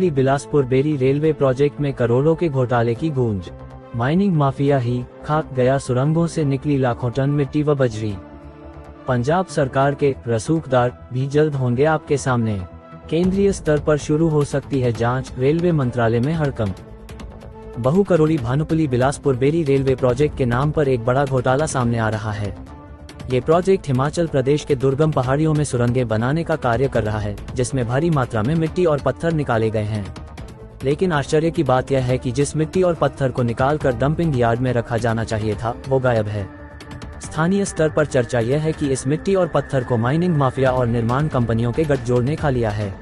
Bhanupali Bilaspur Beri railway project में करोड़ों के घोटाले की गूंज। माइनिंग माफिया ही खाक गया, सुरंगों से निकली लाखों टन मिट्टी व बजरी। पंजाब सरकार के रसूखदार भी जल्द होंगे आपके सामने। केंद्रीय स्तर पर शुरू हो सकती है जांच, रेलवे मंत्रालय में हड़कंप। बहु करोड़ी भानुपली बिलासपुर बेरी रेलवे प्रोजेक्ट के नाम पर एक बड़ा घोटाला सामने आ रहा है। ये प्रोजेक्ट हिमाचल प्रदेश के दुर्गम पहाड़ियों में सुरंगें बनाने का कार्य कर रहा है, जिसमें भारी मात्रा में मिट्टी और पत्थर निकाले गए हैं। लेकिन आश्चर्य की बात यह है कि जिस मिट्टी और पत्थर को निकालकर डंपिंग यार्ड में रखा जाना चाहिए था, वो गायब है। स्थानीय स्तर पर चर्चा यह है कि इस मिट्टी और पत्थर को माइनिंग माफिया और निर्माण कंपनियों के गठजोड़ ने खा लिया है।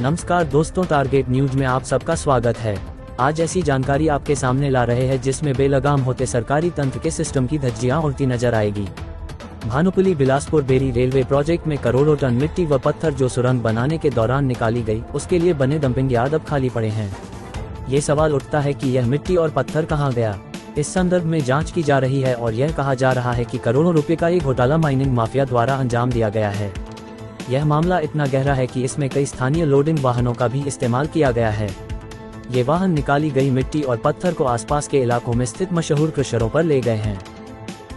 नमस्कार दोस्तों, टारगेट न्यूज में आप सबका स्वागत है। आज ऐसी जानकारी आपके सामने ला रहे हैं जिसमें बेलगाम होते सरकारी तंत्र के सिस्टम की धज्जियां उड़ती नजर आएगी। भानुपली बिलासपुर बेरी रेलवे प्रोजेक्ट में करोड़ों टन मिट्टी व पत्थर जो सुरंग बनाने के दौरान निकाली गई, उसके लिए बने डंपिंग यार्ड अब खाली पड़े हैं। ये सवाल उठता है कि यह मिट्टी और पत्थर कहां गया। इस संदर्भ में जांच की जा रही है और यह कहा जा रहा है कि करोड़ों रुपए का ये घोटाला माइनिंग माफिया द्वारा अंजाम दिया गया है। यह मामला इतना गहरा है कि इसमें कई स्थानीय लोडिंग वाहनों का भी इस्तेमाल किया गया है। ये वाहन निकाली गई मिट्टी और पत्थर को आसपास के इलाकों में स्थित मशहूर क्रशरों पर ले गए हैं।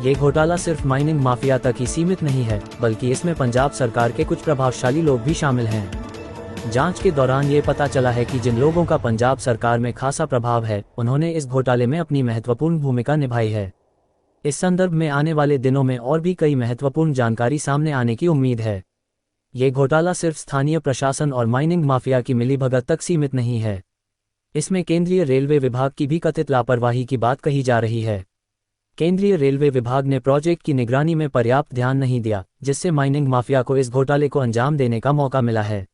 ये घोटाला सिर्फ माइनिंग माफिया तक ही सीमित नहीं है, बल्कि इसमें पंजाब सरकार के कुछ प्रभावशाली लोग भी शामिल हैं। जांच के दौरान ये पता चला है कि जिन लोगों का पंजाब सरकार में खासा प्रभाव है, उन्होंने इस घोटाले में अपनी महत्वपूर्ण भूमिका निभाई है। इस संदर्भ में आने वाले दिनों में और भी कई महत्वपूर्ण जानकारी सामने आने की उम्मीद है। ये घोटाला सिर्फ स्थानीय प्रशासन और माइनिंग माफिया की मिलीभगत तक सीमित नहीं है। इसमें केंद्रीय रेलवे विभाग की भी कथित लापरवाही की बात कही जा रही है। केंद्रीय रेलवे विभाग ने प्रोजेक्ट की निगरानी में पर्याप्त ध्यान नहीं दिया, जिससे माइनिंग माफिया को इस घोटाले को अंजाम देने का मौका मिला है।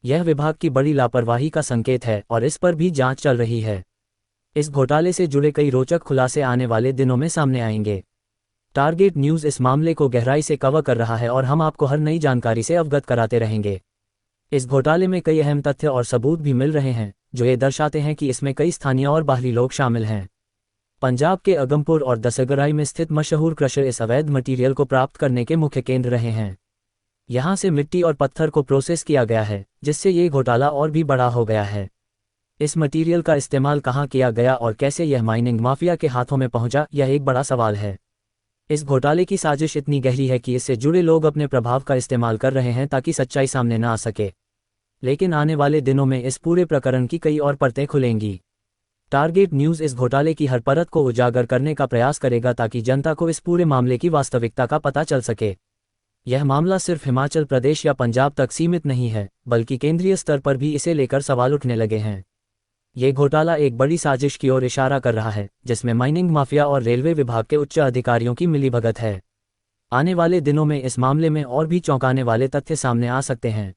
यह विभाग की बड़ी लापरवाही का संकेत है और इस पर भी जांच चल रही है। इस घोटाले से जुड़े कई रोचक खुलासे आने वाले दिनों में सामने आएंगे। टारगेट न्यूज इस मामले को गहराई से कवर कर रहा है और हम आपको हर नई जानकारी से अवगत कराते रहेंगे। इस घोटाले में कई अहम तथ्य और सबूत भी मिल रहे हैं, जो ये दर्शाते हैं कि इसमें कई स्थानीय और बाहरी लोग शामिल हैं। पंजाब के अगमपुर और दसगराई में स्थित मशहूर क्रशर इस अवैध मटेरियल को प्राप्त करने के मुख्य केंद्र रहे हैं। यहां से मिट्टी और पत्थर को प्रोसेस किया गया है, जिससे ये घोटाला और भी बड़ा हो गया है। इस मटेरियल का इस्तेमाल कहां किया गया और कैसे यह माइनिंग माफिया के हाथों में पहुंचा, यह एक बड़ा सवाल है। इस घोटाले की साजिश इतनी गहरी है कि इससे जुड़े लोग अपने प्रभाव का इस्तेमाल कर रहे हैं ताकि सच्चाई सामने न आ सके। लेकिन आने वाले दिनों में इस पूरे प्रकरण की कई और परतें खुलेंगी। टारगेट न्यूज इस घोटाले की हर परत को उजागर करने का प्रयास करेगा ताकि जनता को इस पूरे मामले की वास्तविकता का पता चल सके। यह मामला सिर्फ हिमाचल प्रदेश या पंजाब तक सीमित नहीं है, बल्कि केंद्रीय स्तर पर भी इसे लेकर सवाल उठने लगे हैं। ये घोटाला एक बड़ी साजिश की ओर इशारा कर रहा है, जिसमें माइनिंग माफिया और रेलवे विभाग के उच्च अधिकारियों की मिलीभगत है। आने वाले दिनों में इस मामले में और भी चौंकाने वाले तथ्य सामने आ सकते हैं।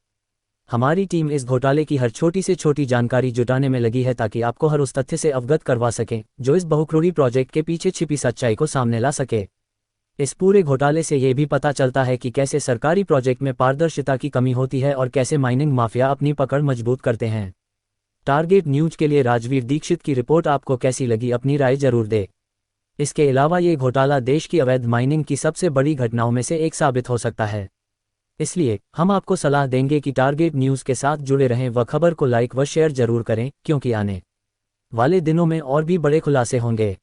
हमारी टीम इस घोटाले की हर छोटी से छोटी जानकारी जुटाने में लगी है ताकि आपको हर उस तथ्य से अवगत करवा सकें जो इस बहुकरोड़ी प्रोजेक्ट के पीछे छिपी सच्चाई को सामने ला सके। इस पूरे घोटाले से ये भी पता चलता है कि कैसे सरकारी प्रोजेक्ट में पारदर्शिता की कमी होती है और कैसे माइनिंग माफिया अपनी पकड़ मजबूत करते हैं। टारगेट न्यूज के लिए राजवीर दीक्षित की रिपोर्ट आपको कैसी लगी, अपनी राय जरूर दे। इसके अलावा ये घोटाला देश की अवैध माइनिंग की सबसे बड़ी घटनाओं में से एक साबित हो सकता है। इसलिए हम आपको सलाह देंगे कि टारगेट न्यूज़ के साथ जुड़े रहें व खबर को लाइक व शेयर जरूर करें, क्योंकि आने वाले दिनों में और भी बड़े खुलासे होंगे।